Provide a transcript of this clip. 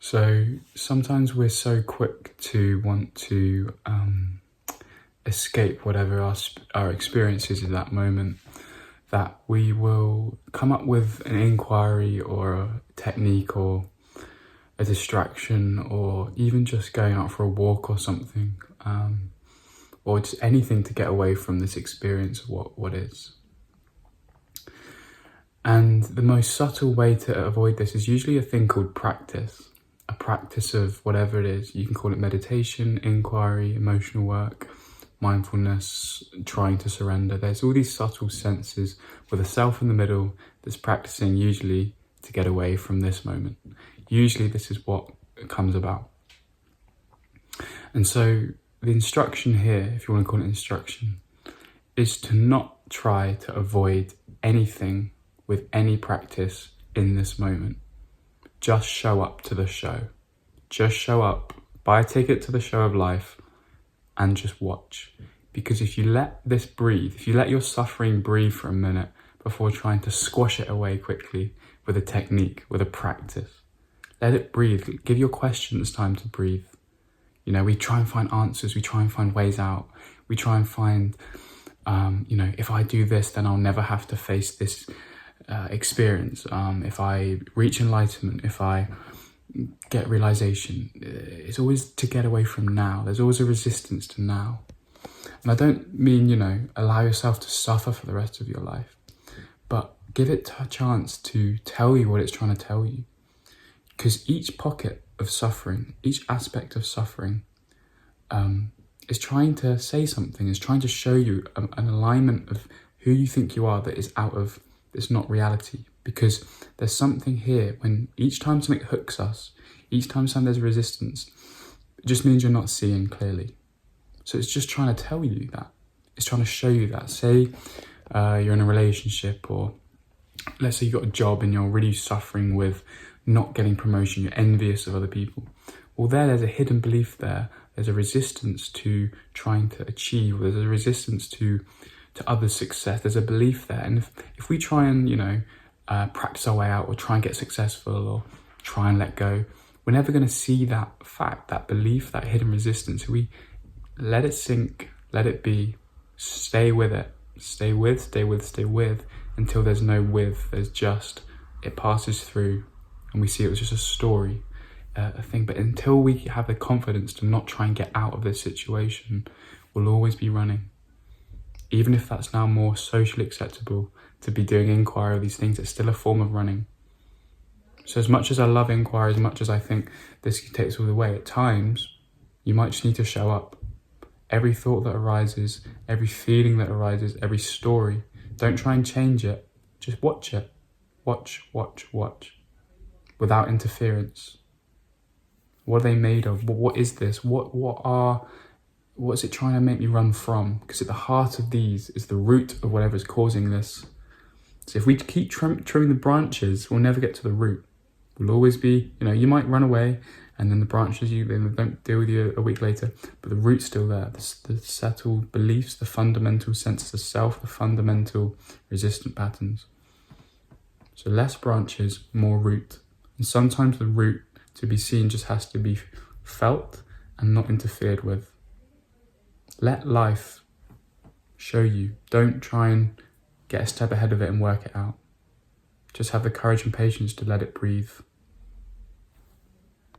So sometimes we're so quick to want to escape whatever our experience is at that moment, that we will come up with an inquiry or a technique or a distraction, or even just going out for a walk or something, or just anything to get away from this experience of what is. And the most subtle way to avoid this is usually a thing called practice. A practice of whatever it is. You can call it meditation, inquiry, emotional work, mindfulness, trying to surrender. There's all these subtle senses with a self in the middle that's practicing usually to get away from this moment. Usually this is what comes about. And so the instruction here, if you want to call it instruction, is to not try to avoid anything with any practice in this moment. Just show up to the show. Just show up, buy a ticket to the show of life, and just watch. Because if you let this breathe, if you let your suffering breathe for a minute before trying to squash it away quickly with a technique, with a practice, let it breathe. Give your questions time to breathe. You know, we try and find answers, we try and find ways out. We try and find, if I do this, then I'll never have to face this experience. If I reach enlightenment, if I get realization, it's always to get away from now. There's always a resistance to now. And I don't mean, allow yourself to suffer for the rest of your life, but give it a chance to tell you what it's trying to tell you. Because each pocket of suffering, each aspect of suffering, is trying to say something, is trying to show you an alignment of who you think you are that is out of, it's not reality. Because there's something here, when each time something hooks us, each time there's resistance, it just means you're not seeing clearly. So it's just trying to tell you that. It's trying to show you that. Say you're in a relationship, or let's say you got a job and you're really suffering with not getting promotion, you're envious of other people. Well, there's a hidden belief there. There's a resistance to trying to achieve. There's a resistance to others' success. There's a belief there. And if we try and, practice our way out, or try and get successful, or try and let go, we're never going to see that fact, that belief, that hidden resistance. We let it sink, let it be, stay with it, stay with, until there's no with, there's just, it passes through, and we see it was just a story, a thing. But until we have the confidence to not try and get out of this situation, we'll always be running. Even if that's now more socially acceptable to be doing inquiry of these things, it's still a form of running. So as much as I love inquiry, as much as I think this takes all the way, at times, you might just need to show up. Every thought that arises, every feeling that arises, every story, don't try and change it. Just watch it. Watch. Without interference. What are they made of? What is this? What's it trying to make me run from? Because at the heart of these is the root of whatever's causing this. So if we keep trimming the branches, we'll never get to the root. We'll always be, you might run away, and then the branches, they don't deal with you a week later, but the root's still there. The settled beliefs, the fundamental senses of self, the fundamental resistant patterns. So less branches, more root. And sometimes the root to be seen just has to be felt and not interfered with. Let life show you. Don't try and get a step ahead of it and work it out. Just have the courage and patience to let it breathe.